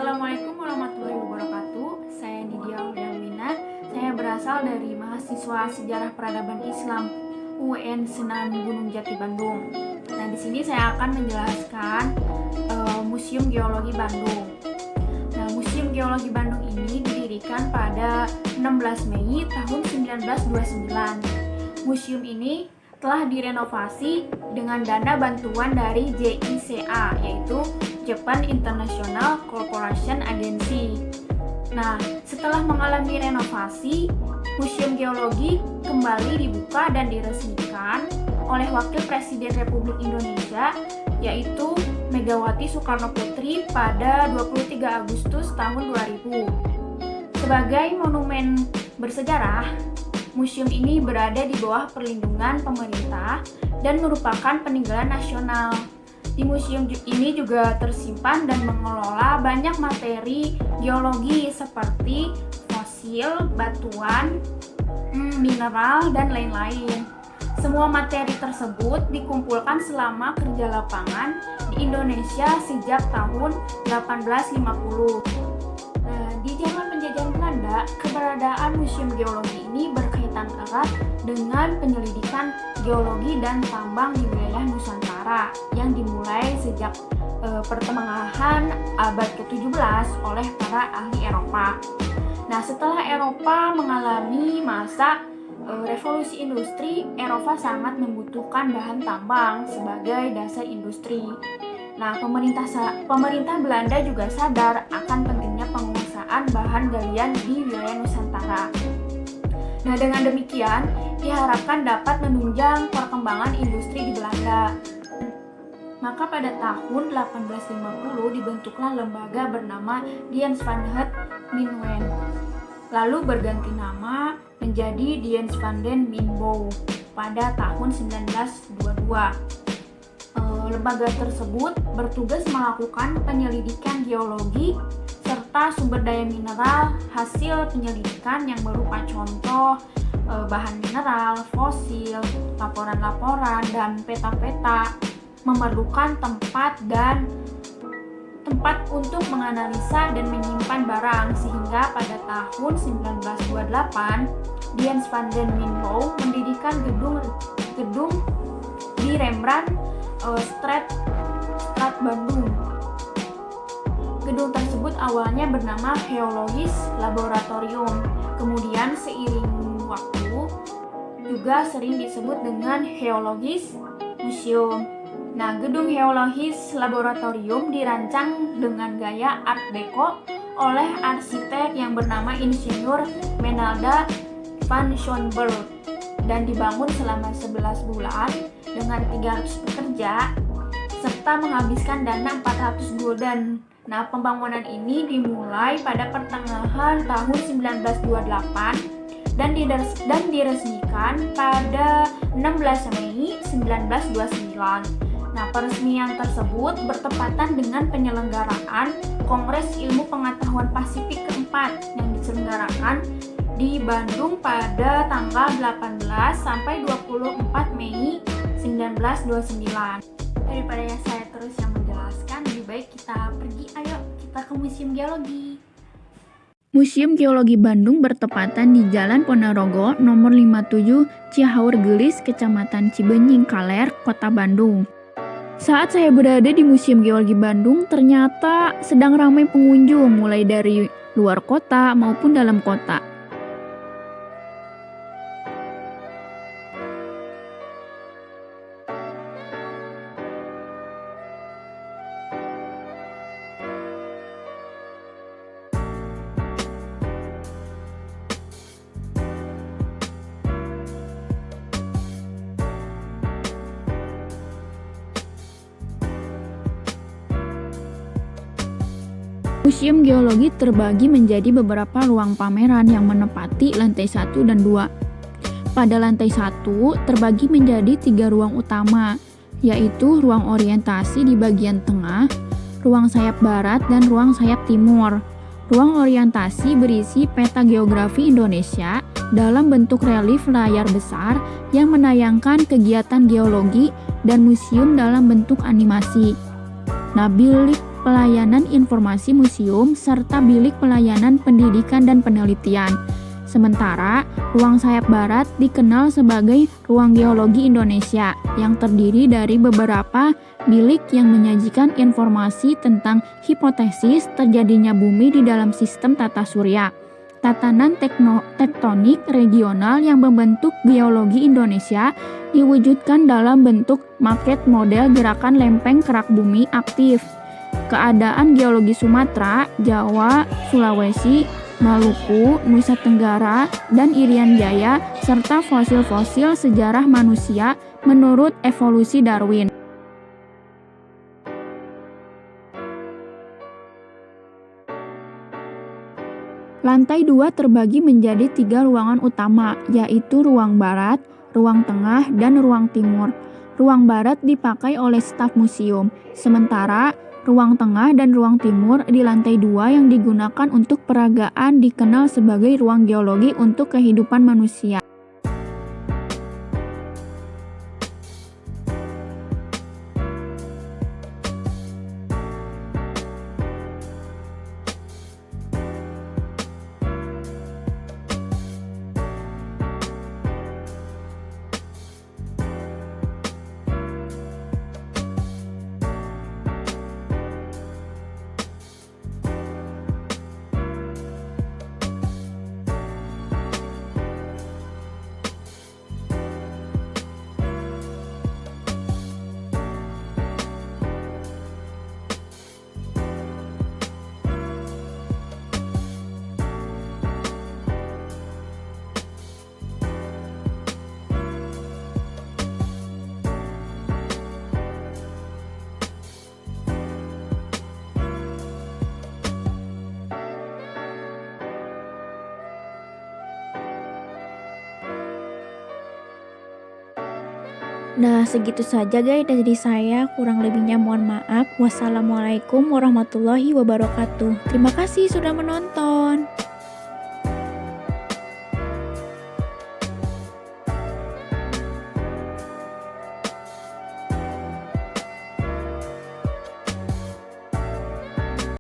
Assalamualaikum warahmatullahi wabarakatuh. Saya Nidia Auliawina. Saya berasal dari mahasiswa Sejarah Peradaban Islam UIN Senan Gunung Jati Bandung. Nah, di sini saya akan menjelaskan Museum Geologi Bandung. Nah, Museum Geologi Bandung ini didirikan pada 16 Mei tahun 1929. Museum ini telah direnovasi dengan dana bantuan dari JICA, yaitu Japan International Corporation Agency. Nah, setelah mengalami renovasi, Museum Geologi kembali dibuka dan diresmikan oleh Wakil Presiden Republik Indonesia, yaitu Megawati Soekarno Putri pada 23 Agustus tahun 2000. Sebagai monumen bersejarah, museum ini berada di bawah perlindungan pemerintah dan merupakan peninggalan nasional. Di museum ini juga tersimpan dan mengelola banyak materi geologi seperti fosil, batuan, mineral, dan lain-lain. Semua materi tersebut dikumpulkan selama kerja lapangan di Indonesia sejak tahun 1850. Di zaman penjajahan Belanda, keberadaan Museum Geologi ini berkaitan erat dengan penyelidikan geologi dan tambang di wilayah Nusantara yang dimulai sejak pertengahan abad ke-17 oleh para ahli Eropa. Nah, setelah Eropa mengalami masa revolusi industri, Eropa sangat membutuhkan bahan tambang sebagai dasar industri. Nah, pemerintah Belanda juga sadar akan pentingnya penguasaan bahan galian di wilayah Nusantara. Nah, dengan demikian diharapkan dapat menunjang perkembangan industri di Belanda. Maka pada tahun 1850 dibentuklah lembaga bernama Dienst van het Minwen, lalu berganti nama menjadi Dienst van den Mijnbouw pada tahun 1922. Lembaga tersebut bertugas melakukan penyelidikan geologi serta sumber daya mineral hasil penyelidikan yang berupa contoh bahan mineral, fosil, laporan-laporan, dan peta-peta. Memerlukan tempat untuk menganalisa dan menyimpan barang, sehingga pada tahun 1928 Dienst van den Mijnbouw mendirikan gedung di Rembrandt Straat Bandung. Gedung tersebut awalnya bernama Geologisch Laboratorium, kemudian seiring waktu juga sering disebut dengan Geologisch Museum. Nah, gedung Geologisch Laboratorium dirancang dengan gaya Art Deco oleh arsitek yang bernama Insinyur Menalda van Schoenberg dan dibangun selama 11 bulan dengan 300 pekerja serta menghabiskan dana 400 gulden. Nah, pembangunan ini dimulai pada pertengahan tahun 1928 dan diresmikan pada 16 Mei 1929. Nah, peresmian tersebut bertepatan dengan penyelenggaraan Kongres Ilmu Pengetahuan Pasifik keempat yang diselenggarakan di Bandung pada tanggal 18 sampai 24 Mei 1929. Daripada saya terus yang menjelaskan, lebih baik kita pergi, ayo kita ke Museum Geologi. Museum Geologi Bandung bertepatan di Jalan Ponorogo nomor 57 Cihaur Gelis, Kecamatan Cibenying Kaler, Kota Bandung. Saat saya berada di Museum Geologi Bandung, ternyata sedang ramai pengunjung mulai dari luar kota maupun dalam kota. Museum Geologi terbagi menjadi beberapa ruang pameran yang menempati lantai 1 dan 2. Pada lantai 1 terbagi menjadi 3 ruang utama, yaitu ruang orientasi di bagian tengah, ruang sayap barat, dan ruang sayap timur. Ruang orientasi berisi peta geografi Indonesia dalam bentuk relief layar besar yang menayangkan kegiatan geologi dan museum dalam bentuk animasi. Nah, bilik pelayanan informasi museum, serta bilik pelayanan pendidikan dan penelitian. Sementara, ruang sayap barat dikenal sebagai ruang geologi Indonesia yang terdiri dari beberapa bilik yang menyajikan informasi tentang hipotesis terjadinya bumi di dalam sistem tata surya. Tatanan tektonik regional yang membentuk geologi Indonesia diwujudkan dalam bentuk maket model gerakan lempeng kerak bumi aktif. Keadaan geologi Sumatera, Jawa, Sulawesi, Maluku, Nusa Tenggara, dan Irian Jaya, serta fosil-fosil sejarah manusia menurut evolusi Darwin. Lantai 2 terbagi menjadi 3 ruangan utama, yaitu ruang barat, ruang tengah, dan ruang timur. Ruang barat dipakai oleh staf museum, sementara ruang tengah dan ruang timur di lantai 2 yang digunakan untuk peragaan dikenal sebagai ruang geologi untuk kehidupan manusia. Nah, segitu saja guys dari saya, kurang lebihnya mohon maaf. Wassalamualaikum warahmatullahi wabarakatuh. Terima kasih sudah menonton.